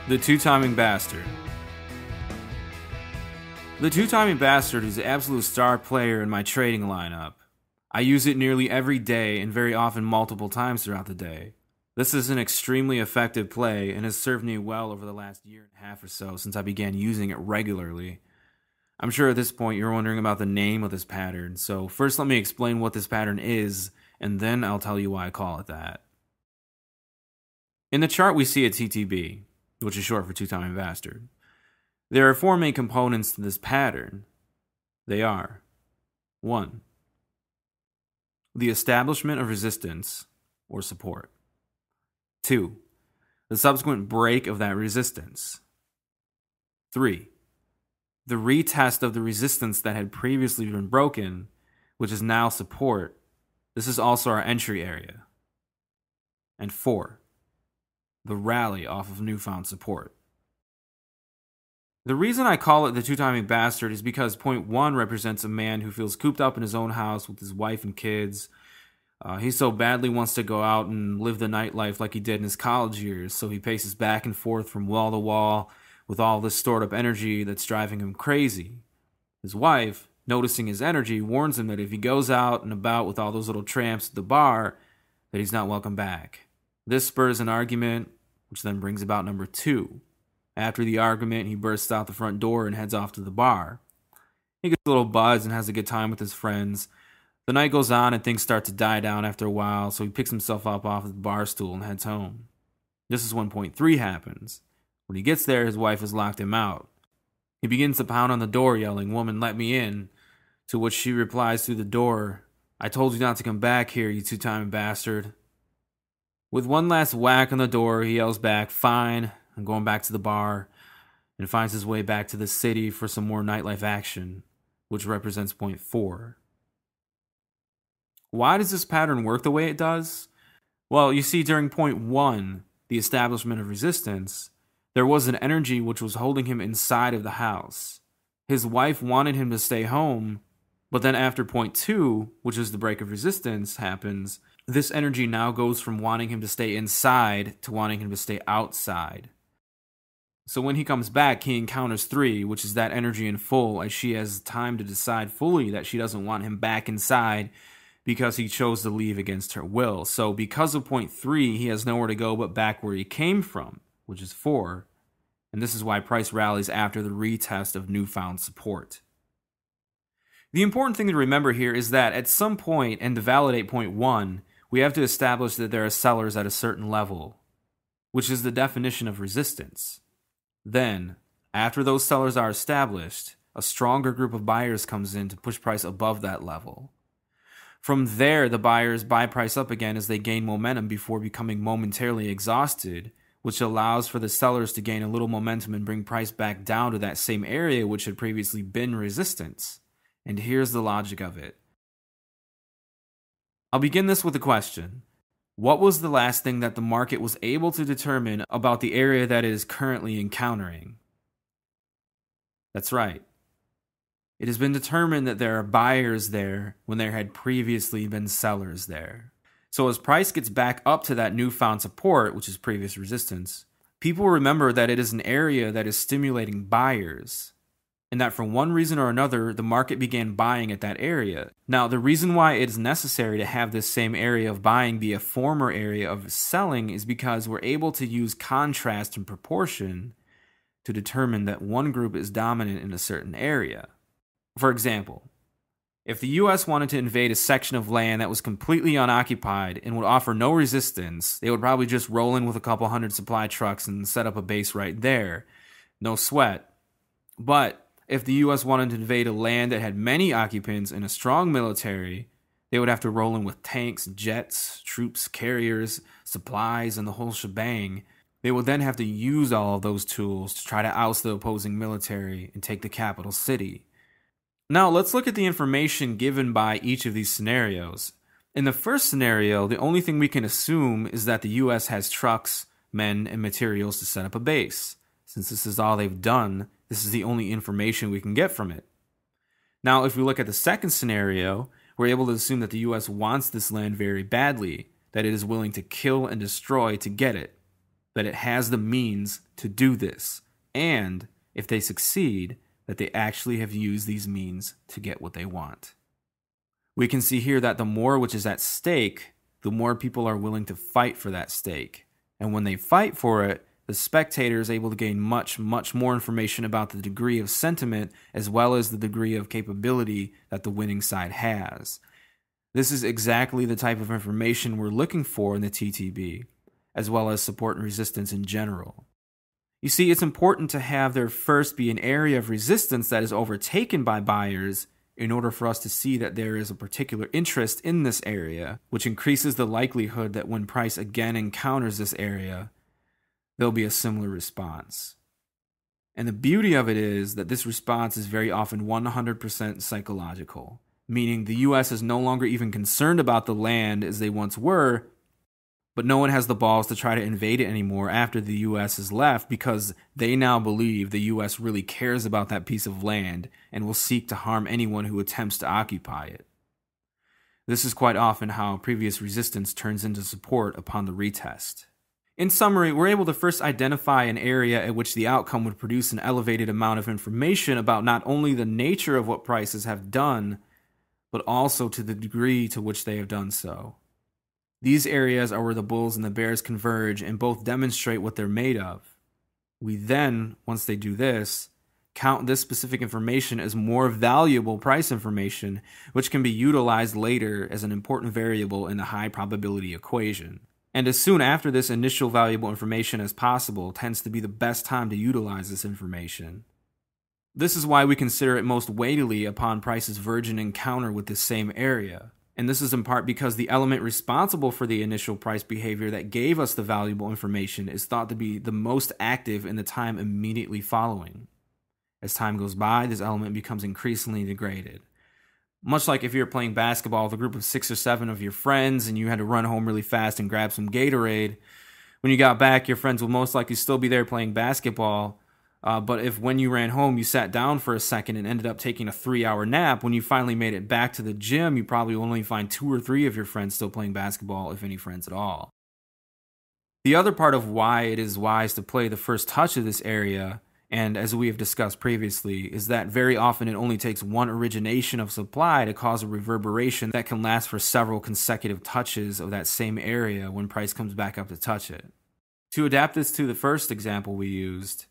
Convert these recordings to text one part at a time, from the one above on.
The Two-Timing Bastard. The Two-Timing Bastard is the absolute star player in my trading lineup. I use it nearly every day and very often multiple times throughout the day. This is an extremely effective play and has served me well over the last year and a half or so since I began using it regularly. I'm sure at this point you're wondering about the name of this pattern, so first let me explain what this pattern is, and then I'll tell you why I call it that. In the chart we see a TTB, which is short for Two-Timing Bastard. There are four main components to this pattern. They are 1. The establishment of resistance or support. 2. The subsequent break of that resistance. 3. The retest of the resistance that had previously been broken, which is now support. This is also our entry area. And 4. The rally off of newfound support. The reason I call it the Two-Timing Bastard is because point 1 represents a man who feels cooped up in his own house with his wife and kids. He so badly wants to go out and live the nightlife like he did in his college years, so he paces back and forth from wall to wall with all this stored up energy that's driving him crazy. His wife, noticing his energy, warns him that if he goes out and about with all those little tramps at the bar, that he's not welcome back. This spurs an argument, which then brings about number 2. After the argument, he bursts out the front door and heads off to the bar. He gets a little buzzed and has a good time with his friends. The night goes on and things start to die down after a while, so he picks himself up off the bar stool and heads home. This is when point 3 happens. When he gets there, his wife has locked him out. He begins to pound on the door, yelling, "Woman, let me in," to which she replies through the door, "I told you not to come back here, you two-timing bastard." With one last whack on the door, he yells back, "Fine," and going back to the bar, and finds his way back to the city for some more nightlife action, which represents point 4. Why does this pattern work the way it does? Well, you see, during point 1, the establishment of resistance, there was an energy which was holding him inside of the house. His wife wanted him to stay home, but then after point 2, which is the break of resistance, happens, this energy now goes from wanting him to stay inside to wanting him to stay outside. So when he comes back, he encounters 3, which is that energy in full, as she has time to decide fully that she doesn't want him back inside because he chose to leave against her will. So because of point 3, he has nowhere to go but back where he came from, which is 4. And this is why price rallies after the retest of newfound support. The important thing to remember here is that at some point, and to validate point 1, we have to establish that there are sellers at a certain level, which is the definition of resistance. Then, after those sellers are established, a stronger group of buyers comes in to push price above that level. From there, the buyers buy price up again as they gain momentum before becoming momentarily exhausted, which allows for the sellers to gain a little momentum and bring price back down to that same area which had previously been resistance. And here's the logic of it. I'll begin this with a question. What was the last thing that the market was able to determine about the area that it is currently encountering? That's right. It has been determined that there are buyers there when there had previously been sellers there. So as price gets back up to that newfound support, which is previous resistance, people remember that it is an area that is stimulating buyers, and that for one reason or another, the market began buying at that area. Now, the reason why it is necessary to have this same area of buying be a former area of selling is because we're able to use contrast and proportion to determine that one group is dominant in a certain area. For example, if the US wanted to invade a section of land that was completely unoccupied and would offer no resistance, they would probably just roll in with a couple hundred supply trucks and set up a base right there. No sweat. But if the US wanted to invade a land that had many occupants and a strong military, they would have to roll in with tanks, jets, troops, carriers, supplies, and the whole shebang. They would then have to use all of those tools to try to oust the opposing military and take the capital city. Now, let's look at the information given by each of these scenarios. In the first scenario, the only thing we can assume is that the US has trucks, men, and materials to set up a base. Since this is all they've done, this is the only information we can get from it. Now, if we look at the second scenario, we're able to assume that the US wants this land very badly, that it is willing to kill and destroy to get it. that it has the means to do this, and if they succeed, that they actually have used these means to get what they want. We can see here that the more which is at stake, the more people are willing to fight for that stake. And when they fight for it, the spectator is able to gain much more information about the degree of sentiment as well as the degree of capability that the winning side has. This is exactly the type of information we're looking for in the TTB, as well as support and resistance in general. You see, it's important to have there first be an area of resistance that is overtaken by buyers in order for us to see that there is a particular interest in this area, which increases the likelihood that when price again encounters this area, there'll be a similar response. And the beauty of it is that this response is very often 100% psychological, meaning the US is no longer even concerned about the land as they once were, but no one has the balls to try to invade it anymore after the US has left because they now believe the US really cares about that piece of land and will seek to harm anyone who attempts to occupy it. This is quite often how previous resistance turns into support upon the retest. In summary, we're able to first identify an area at which the outcome would produce an elevated amount of information about not only the nature of what prices have done, but also to the degree to which they have done so. These areas are where the bulls and the bears converge and both demonstrate what they're made of. We then, once they do this, count this specific information as more valuable price information, which can be utilized later as an important variable in the high probability equation. And as soon after this initial valuable information as possible tends to be the best time to utilize this information. This is why we consider it most weightily upon price's virgin encounter with this same area. And this is in part because the element responsible for the initial price behavior that gave us the valuable information is thought to be the most active in the time immediately following. As time goes by, this element becomes increasingly degraded. Much like if you're playing basketball with a group of 6 or 7 of your friends and you had to run home really fast and grab some Gatorade, when you got back, your friends will most likely still be there playing basketball. But if when you ran home, you sat down for a second and ended up taking a 3-hour nap, when you finally made it back to the gym, you probably only find 2 or 3 of your friends still playing basketball, if any friends at all. The other part of why it is wise to play the first touch of this area, and as we have discussed previously, is that very often it only takes one origination of supply to cause a reverberation that can last for several consecutive touches of that same area when price comes back up to touch it. To adapt this to the first example we used,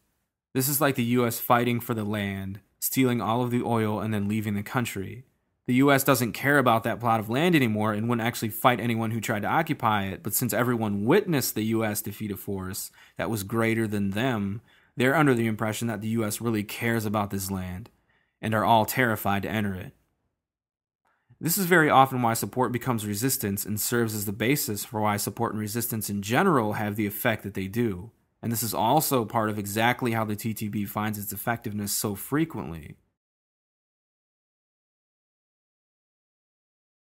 this is like the US fighting for the land, stealing all of the oil, and then leaving the country. The US doesn't care about that plot of land anymore and wouldn't actually fight anyone who tried to occupy it, but since everyone witnessed the US defeat a force that was greater than them, they're under the impression that the US really cares about this land and are all terrified to enter it. This is very often why support becomes resistance and serves as the basis for why support and resistance in general have the effect that they do. And this is also part of exactly how the TTB finds its effectiveness so frequently.